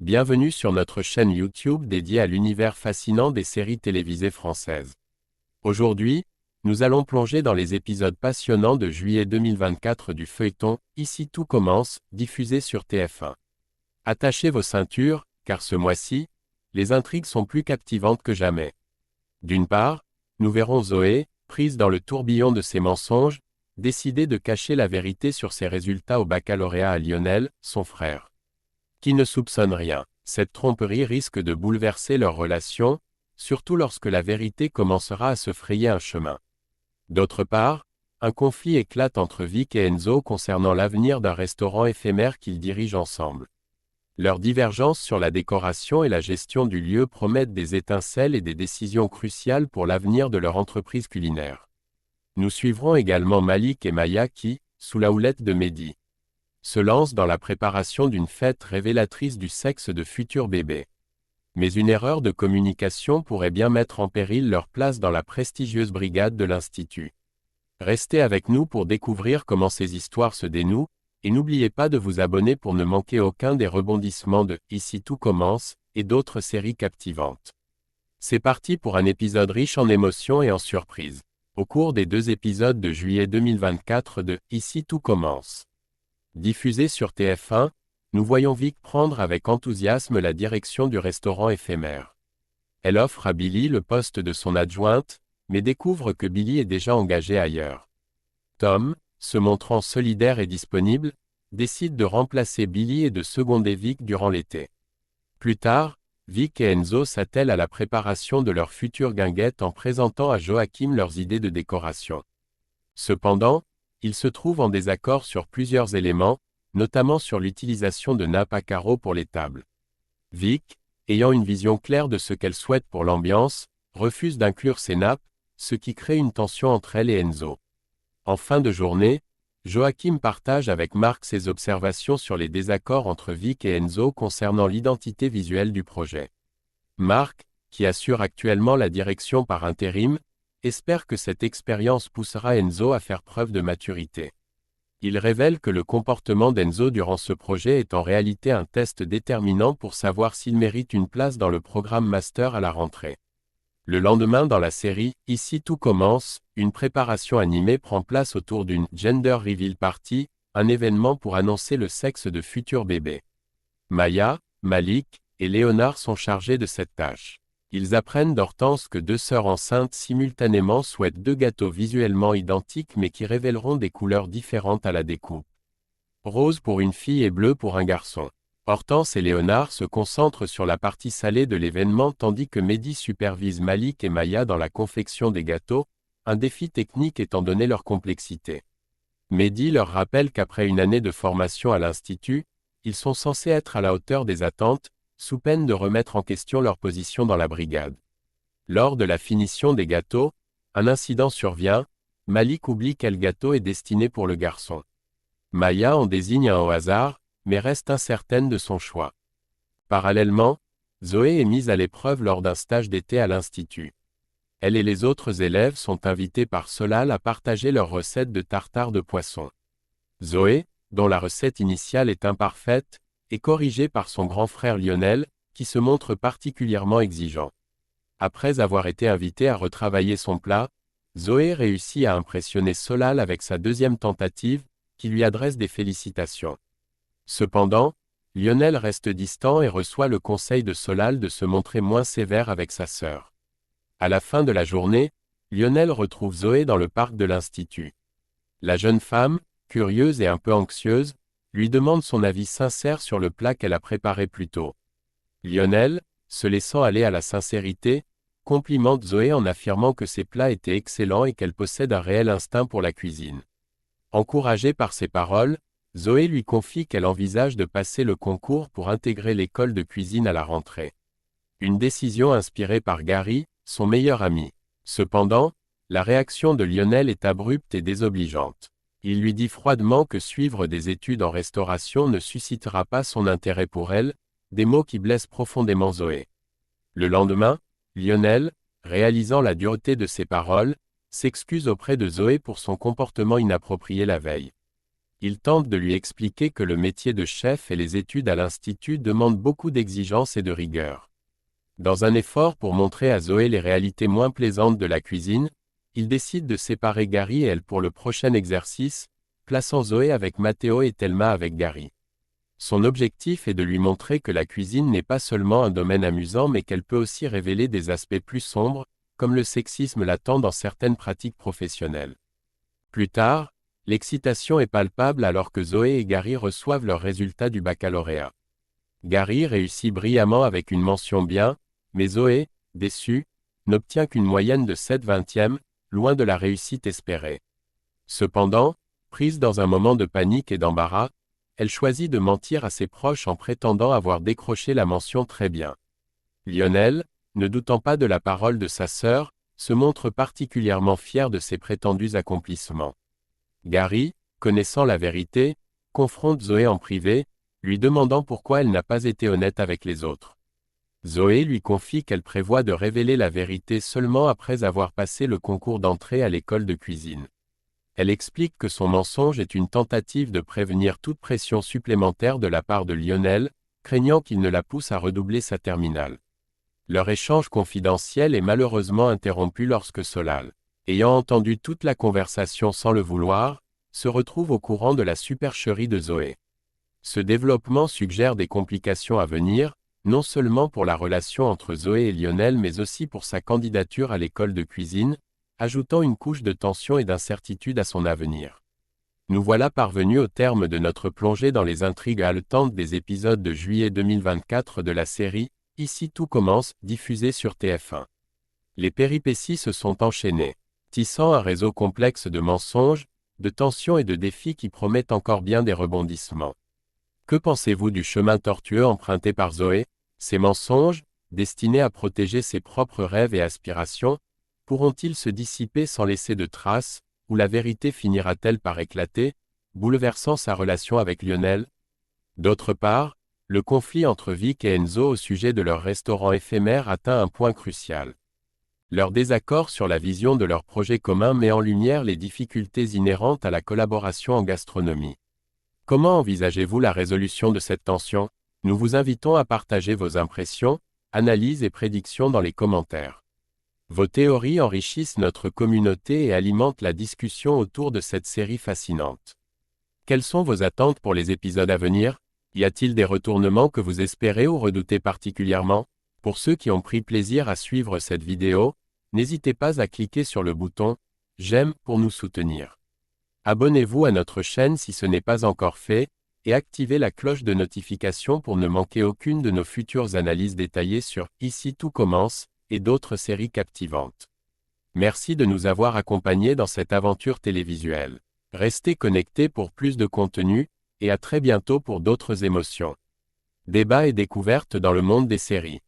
Bienvenue sur notre chaîne YouTube dédiée à l'univers fascinant des séries télévisées françaises. Aujourd'hui, nous allons plonger dans les épisodes passionnants de juillet 2024 du feuilleton « Ici tout commence » diffusé sur TF1. Attachez vos ceintures, car ce mois-ci, les intrigues sont plus captivantes que jamais. D'une part, nous verrons Zoé, prise dans le tourbillon de ses mensonges, décider de cacher la vérité sur ses résultats au baccalauréat à Lionel, son frère, qui ne soupçonne rien. Cette tromperie risque de bouleverser leur relation, surtout lorsque la vérité commencera à se frayer un chemin. D'autre part, un conflit éclate entre Vic et Enzo concernant l'avenir d'un restaurant éphémère qu'ils dirigent ensemble. Leurs divergences sur la décoration et la gestion du lieu promettent des étincelles et des décisions cruciales pour l'avenir de leur entreprise culinaire. Nous suivrons également Malik et Maya qui, sous la houlette de Mehdi, se lancent dans la préparation d'une fête révélatrice du sexe de futurs bébés. Mais une erreur de communication pourrait bien mettre en péril leur place dans la prestigieuse brigade de l'Institut. Restez avec nous pour découvrir comment ces histoires se dénouent, et n'oubliez pas de vous abonner pour ne manquer aucun des rebondissements de « Ici tout commence » et d'autres séries captivantes. C'est parti pour un épisode riche en émotions et en surprises. Au cours des 2 épisodes de juillet 2024 de « Ici tout commence », diffusé sur TF1, nous voyons Vic prendre avec enthousiasme la direction du restaurant éphémère. Elle offre à Billy le poste de son adjointe, mais découvre que Billy est déjà engagé ailleurs. Tom, se montrant solidaire et disponible, décide de remplacer Billy et de seconder Vic durant l'été. Plus tard, Vic et Enzo s'attellent à la préparation de leur future guinguette en présentant à Joachim leurs idées de décoration. Cependant, ils se trouvent en désaccord sur plusieurs éléments, notamment sur l'utilisation de nappes à carreaux pour les tables. Vic, ayant une vision claire de ce qu'elle souhaite pour l'ambiance, refuse d'inclure ces nappes, ce qui crée une tension entre elle et Enzo. En fin de journée, Joachim partage avec Marc ses observations sur les désaccords entre Vic et Enzo concernant l'identité visuelle du projet. Marc, qui assure actuellement la direction par intérim, espère que cette expérience poussera Enzo à faire preuve de maturité. Il révèle que le comportement d'Enzo durant ce projet est en réalité un test déterminant pour savoir s'il mérite une place dans le programme Master à la rentrée. Le lendemain dans la série « Ici tout commence », une préparation animée prend place autour d'une « Gender Reveal Party », un événement pour annoncer le sexe de futurs bébés. Maya, Malik et Léonard sont chargés de cette tâche. Ils apprennent d'Hortense que 2 sœurs enceintes simultanément souhaitent 2 gâteaux visuellement identiques mais qui révéleront des couleurs différentes à la découpe. Rose pour une fille et bleu pour un garçon. Hortense et Léonard se concentrent sur la partie salée de l'événement tandis que Mehdi supervise Malik et Maya dans la confection des gâteaux, un défi technique étant donné leur complexité. Mehdi leur rappelle qu'après une année de formation à l'Institut, ils sont censés être à la hauteur des attentes, sous peine de remettre en question leur position dans la brigade. Lors de la finition des gâteaux, un incident survient, Malik oublie quel gâteau est destiné pour le garçon. Maya en désigne un au hasard, mais reste incertaine de son choix. Parallèlement, Zoé est mise à l'épreuve lors d'un stage d'été à l'Institut. Elle et les autres élèves sont invités par Solal à partager leur recette de tartare de poisson. Zoé, dont la recette initiale est imparfaite, est corrigée par son grand frère Lionel, qui se montre particulièrement exigeant. Après avoir été invité à retravailler son plat, Zoé réussit à impressionner Solal avec sa 2e tentative, qui lui adresse des félicitations. Cependant, Lionel reste distant et reçoit le conseil de Solal de se montrer moins sévère avec sa sœur. À la fin de la journée, Lionel retrouve Zoé dans le parc de l'Institut. La jeune femme, curieuse et un peu anxieuse, lui demande son avis sincère sur le plat qu'elle a préparé plus tôt. Lionel, se laissant aller à la sincérité, complimente Zoé en affirmant que ses plats étaient excellents et qu'elle possède un réel instinct pour la cuisine. Encouragée par ces paroles, Zoé lui confie qu'elle envisage de passer le concours pour intégrer l'école de cuisine à la rentrée. Une décision inspirée par Gary, son meilleur ami. Cependant, la réaction de Lionel est abrupte et désobligeante. Il lui dit froidement que suivre des études en restauration ne suscitera pas son intérêt pour elle, des mots qui blessent profondément Zoé. Le lendemain, Lionel, réalisant la dureté de ses paroles, s'excuse auprès de Zoé pour son comportement inapproprié la veille. Il tente de lui expliquer que le métier de chef et les études à l'institut demandent beaucoup d'exigence et de rigueur. Dans un effort pour montrer à Zoé les réalités moins plaisantes de la cuisine, il décide de séparer Gary et elle pour le prochain exercice, plaçant Zoé avec Matteo et Thelma avec Gary. Son objectif est de lui montrer que la cuisine n'est pas seulement un domaine amusant mais qu'elle peut aussi révéler des aspects plus sombres, comme le sexisme latent dans certaines pratiques professionnelles. Plus tard, l'excitation est palpable alors que Zoé et Gary reçoivent leurs résultats du baccalauréat. Gary réussit brillamment avec une mention bien, mais Zoé, déçue, n'obtient qu'une moyenne de 7/20, loin de la réussite espérée. Cependant, prise dans un moment de panique et d'embarras, elle choisit de mentir à ses proches en prétendant avoir décroché la mention très bien. Lionel, ne doutant pas de la parole de sa sœur, se montre particulièrement fier de ses prétendus accomplissements. Gary, connaissant la vérité, confronte Zoé en privé, lui demandant pourquoi elle n'a pas été honnête avec les autres. Zoé lui confie qu'elle prévoit de révéler la vérité seulement après avoir passé le concours d'entrée à l'école de cuisine. Elle explique que son mensonge est une tentative de prévenir toute pression supplémentaire de la part de Lionel, craignant qu'il ne la pousse à redoubler sa terminale. Leur échange confidentiel est malheureusement interrompu lorsque Solal, ayant entendu toute la conversation sans le vouloir, se retrouve au courant de la supercherie de Zoé. Ce développement suggère des complications à venir, non seulement pour la relation entre Zoé et Lionel mais aussi pour sa candidature à l'école de cuisine, ajoutant une couche de tension et d'incertitude à son avenir. Nous voilà parvenus au terme de notre plongée dans les intrigues haletantes des épisodes de juillet 2024 de la série « Ici tout commence » diffusée sur TF1. Les péripéties se sont enchaînées, tissant un réseau complexe de mensonges, de tensions et de défis qui promettent encore bien des rebondissements. Que pensez-vous du chemin tortueux emprunté par Zoé? Ces mensonges, destinés à protéger ses propres rêves et aspirations, pourront-ils se dissiper sans laisser de traces, ou la vérité finira-t-elle par éclater, bouleversant sa relation avec Lionel? D'autre part, le conflit entre Vic et Enzo au sujet de leur restaurant éphémère atteint un point crucial. Leur désaccord sur la vision de leur projet commun met en lumière les difficultés inhérentes à la collaboration en gastronomie. Comment envisagez-vous la résolution de cette tension? Nous vous invitons à partager vos impressions, analyses et prédictions dans les commentaires. Vos théories enrichissent notre communauté et alimentent la discussion autour de cette série fascinante. Quelles sont vos attentes pour les épisodes à venir? Y a-t-il des retournements que vous espérez ou redoutez particulièrement? Pour ceux qui ont pris plaisir à suivre cette vidéo, n'hésitez pas à cliquer sur le bouton « J'aime » pour nous soutenir. Abonnez-vous à notre chaîne si ce n'est pas encore fait, et activez la cloche de notification pour ne manquer aucune de nos futures analyses détaillées sur « Ici tout commence » et d'autres séries captivantes. Merci de nous avoir accompagnés dans cette aventure télévisuelle. Restez connectés pour plus de contenu, et à très bientôt pour d'autres émotions. Débats et découvertes dans le monde des séries.